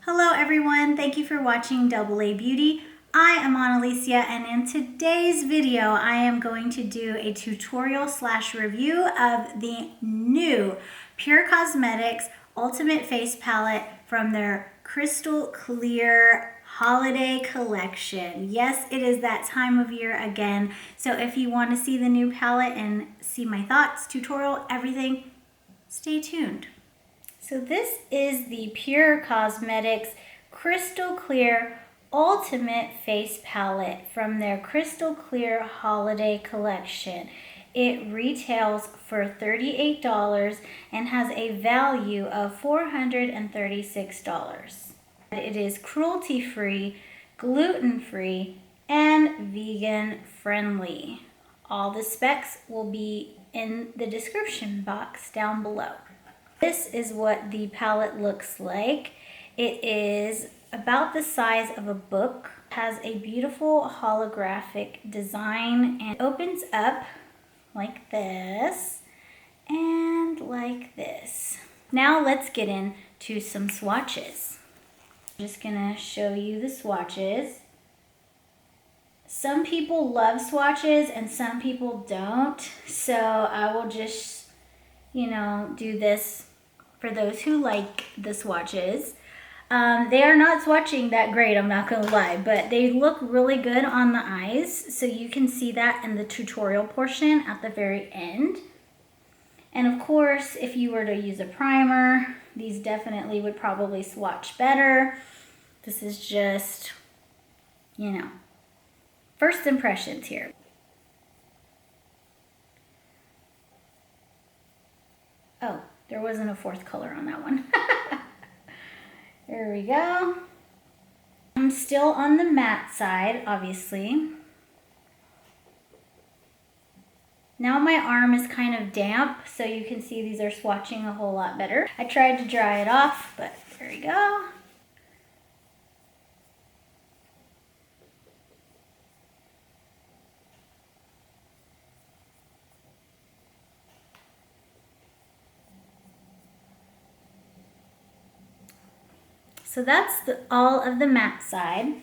Hello everyone, thank you for watching Ulta Beauty. I am Alicia, and in today's video I am going to do a tutorial / review of the new Pure Cosmetics Ultimate Face Palette from their Crystal Clear Holiday Collection. Yes, it is that time of year again, so if you want to see the new palette and see my thoughts, tutorial, everything, stay tuned. So this is the Pure Cosmetics Crystal Clear Ultimate Face Palette from their Crystal Clear Holiday Collection. It retails for $38 and has a value of $436. It is cruelty-free, gluten-free, and vegan-friendly. All the specs will be in the description box down below. This is what the palette looks like. It is about the size of a book, has a beautiful holographic design, and opens up like this and like this. Now let's get into some swatches. I'm just gonna show you the swatches. Some people love swatches and some people don't, so I will just, do this for those who like the swatches. They are not swatching that great, I'm not gonna lie, but they look really good on the eyes, so you can see that in the tutorial portion at the very end. And of course, if you were to use a primer, these definitely would probably swatch better. This is just, first impressions here. Oh, there wasn't a fourth color on that one. There we go. I'm still on the matte side, obviously. Now my arm is kind of damp, so you can see these are swatching a whole lot better. I tried to dry it off, but there we go. So that's all of the matte side.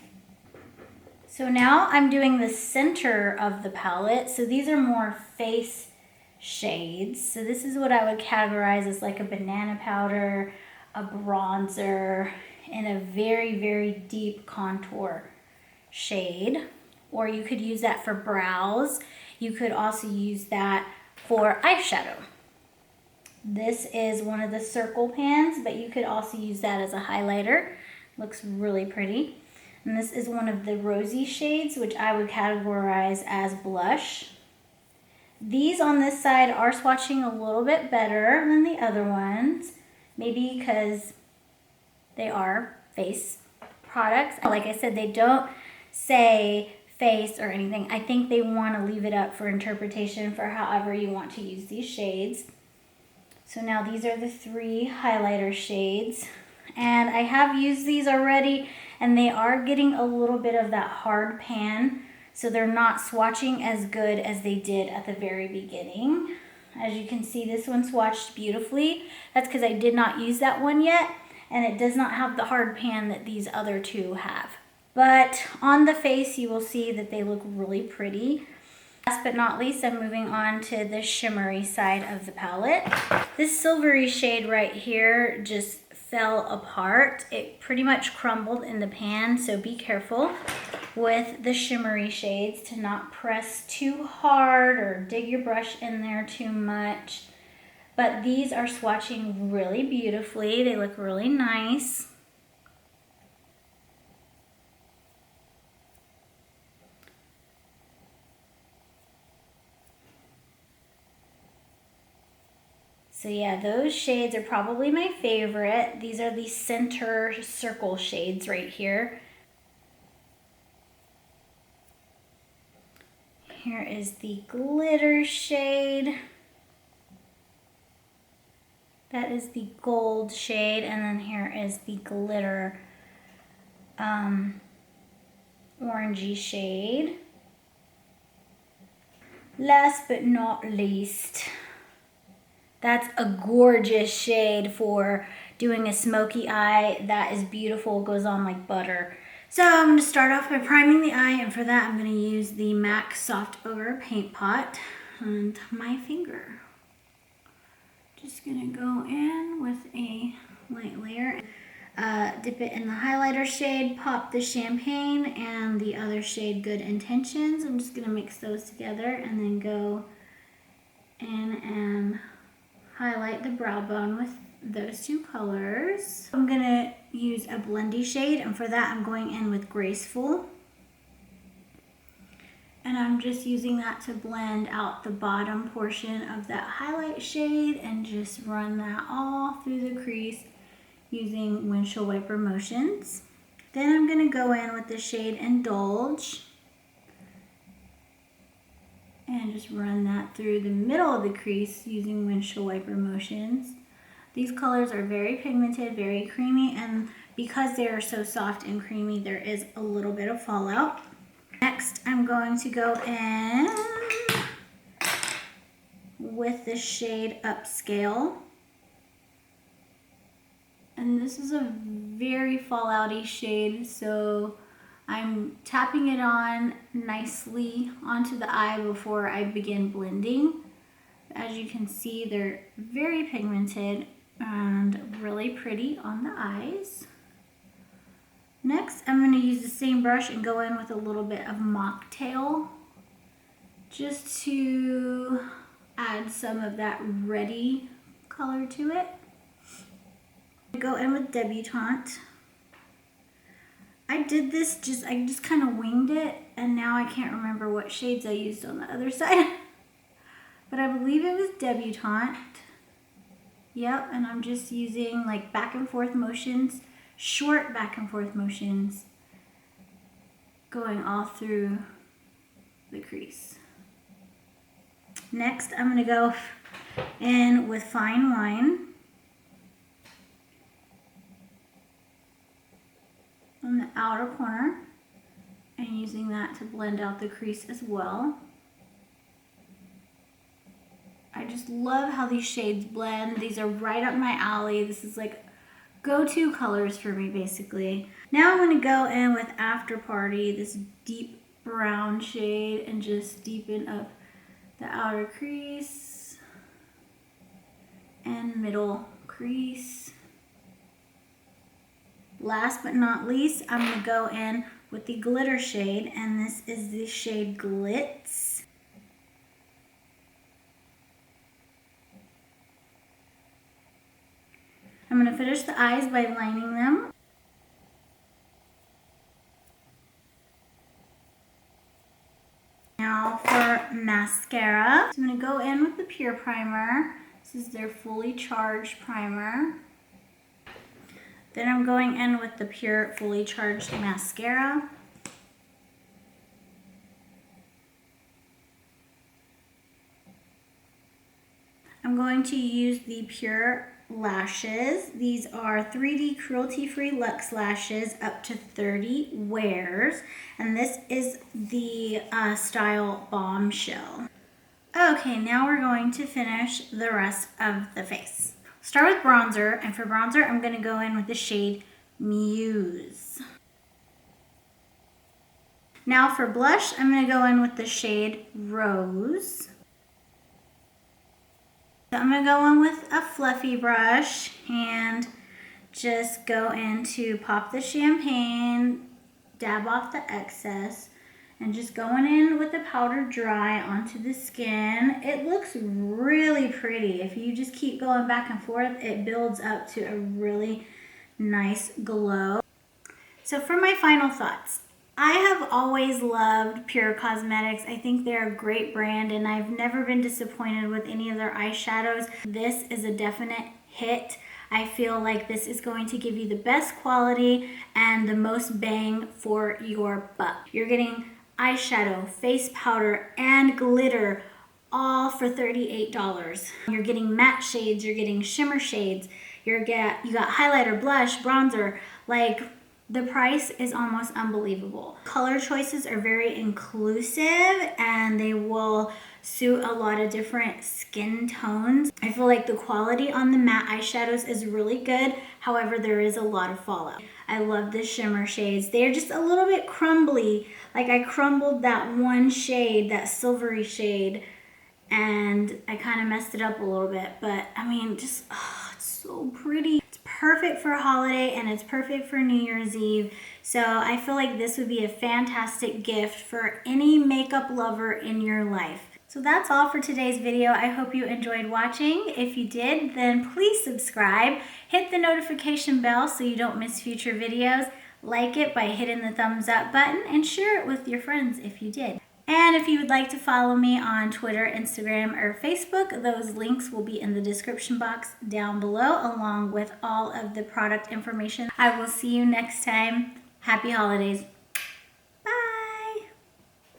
So now I'm doing the center of the palette. So these are more face shades. So this is what I would categorize as like a banana powder, a bronzer, and a very, very deep contour shade. Or you could use that for brows. You could also use that for eyeshadow. This is one of the circle pans, but you could also use that as a highlighter. Looks really pretty. And this is one of the rosy shades, which I would categorize as blush. These on this side are swatching a little bit better than the other ones, maybe because they are face products. Like I said, they don't say face or anything. I think they want to leave it up for interpretation for however you want to use these shades. So now these are the 3 highlighter shades, and I have used these already, and they are getting a little bit of that hard pan, so they're not swatching as good as they did at the very beginning. As you can see, this one swatched beautifully. That's because I did not use that one yet, and it does not have the hard pan that these other 2 have. But on the face, you will see that they look really pretty. Last but not least, I'm moving on to the shimmery side of the palette. This silvery shade right here just fell apart. It pretty much crumbled in the pan, so be careful with the shimmery shades to not press too hard or dig your brush in there too much. But these are swatching really beautifully. They look really nice. So yeah, those shades are probably my favorite. These are the center circle shades right here. Here is the glitter shade. That is the gold shade, and then here is the glitter orangey shade. Last but not least, that's a gorgeous shade for doing a smoky eye that is beautiful, goes on like butter. So I'm going to start off by priming the eye, and for that I'm going to use the MAC Soft Ogre Paint Pot and my finger. Just going to go in with a light layer. Dip it in the highlighter shade, pop the Champagne, and the other shade, Good Intentions. I'm just going to mix those together and then go in and highlight the brow bone with those two colors. I'm going to use a blendy shade, and for that I'm going in with Graceful. And I'm just using that to blend out the bottom portion of that highlight shade and just run that all through the crease using windshield wiper motions. Then I'm going to go in with the shade Indulge and just run that through the middle of the crease using windshield wiper motions. These colors are very pigmented, very creamy, and because they are so soft and creamy, there is a little bit of fallout. Next, I'm going to go in with the shade Upscale. And this is a very fallouty shade, so I'm tapping it on nicely onto the eye before I begin blending. As you can see, they're very pigmented and really pretty on the eyes. Next, I'm going to use the same brush and go in with a little bit of Mocktail just to add some of that reddy color to it. Go in with Debutante. I did this I just kind of winged it, and now I can't remember what shades I used on the other side. But I believe it was Debutante. Yep, and I'm just using like back and forth motions, short back and forth motions, going all through the crease. Next, I'm going to go in with Fine Wine on the outer corner and using that to blend out the crease as well. I just love how these shades blend. These are right up my alley. This is like go-to colors for me, basically. Now I'm going to go in with After Party, this deep brown shade, and just deepen up the outer crease and middle crease. Last but not least, I'm going to go in with the glitter shade, and this is the shade Glitz. I'm going to finish the eyes by lining them. Now for mascara. So I'm going to go in with the Pure Primer. This is their fully charged primer. Then I'm going in with the Pure Fully Charged Mascara. I'm going to use the Pure Lashes. These are 3D cruelty-free luxe lashes, up to 30 wears. And this is the style Bombshell. Okay, now we're going to finish the rest of the face. Start with bronzer, and for bronzer, I'm going to go in with the shade Muse. Now for blush, I'm going to go in with the shade Rose. So I'm going to go in with a fluffy brush and just go in to pop the Champagne, dab off the excess, and just going in with the powder dry onto the skin. It looks really pretty. If you just keep going back and forth, it builds up to a really nice glow. So for my final thoughts, I have always loved Pure Cosmetics. I think they're a great brand, and I've never been disappointed with any of their eyeshadows. This is a definite hit. I feel like this is going to give you the best quality and the most bang for your buck. You're getting eyeshadow, face powder, and glitter, all for $38. You're getting matte shades, you're getting shimmer shades, you got highlighter, blush, bronzer. Like, The price is almost unbelievable. Color choices are very inclusive and they will suit a lot of different skin tones. I feel like the quality on the matte eyeshadows is really good. However, there is a lot of fallout. I love the shimmer shades. They're just a little bit crumbly. Like I crumbled that one shade, that silvery shade, and I kind of messed it up a little bit. But I mean, just, oh, it's so pretty. It's perfect for a holiday and it's perfect for New Year's Eve. So I feel like this would be a fantastic gift for any makeup lover in your life. So that's all for today's video. I hope you enjoyed watching. If you did, then please subscribe. Hit the notification bell so you don't miss future videos. Like it by hitting the thumbs up button and share it with your friends if you did. And if you would like to follow me on Twitter, Instagram, or Facebook, those links will be in the description box down below, along with all of the product information. I will see you next time. Happy holidays.